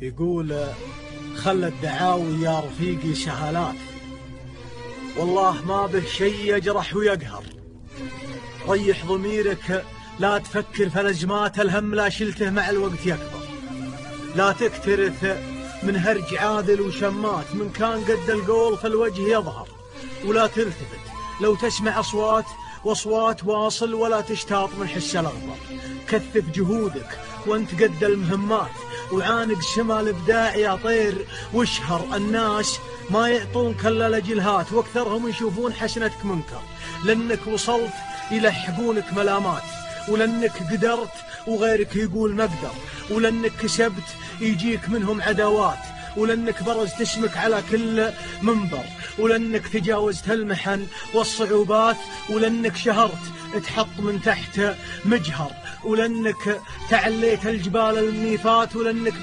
يقول خلى الدعاوي يا رفيقي سهالات، والله ما به شي يجرح ويقهر. ريح ضميرك، لا تفكر في الأزمات، الهم لا شلته مع الوقت يكبر. لا تكترث من هرج عاذل وشمات، من كان قد القول فالوجه يظهر. ولا تلتفت لو تسمع أصوات واصوات واصل، ولا تشتاط من حس الأغبر. كثف جهودك وانت قد المهمات، وعانق سما الإبداع يا طير واشهر. الناس ما يعطونك الا لجلهات، واكثرهم يشوفون حسنتك منكر. لانك وصلت يلحقونك ملامات، ولانك قدرت وغيرك يقول ما اقدر، ولانك كسبت يجيك منهم عداوات، ولانك برزت اسمك على كل منبر، ولانك تجاوزت المحن والصعوبات، ولانك شهرت تحط من تحت مجهر، ولانك تعليت الجبال المنيفات، ولانك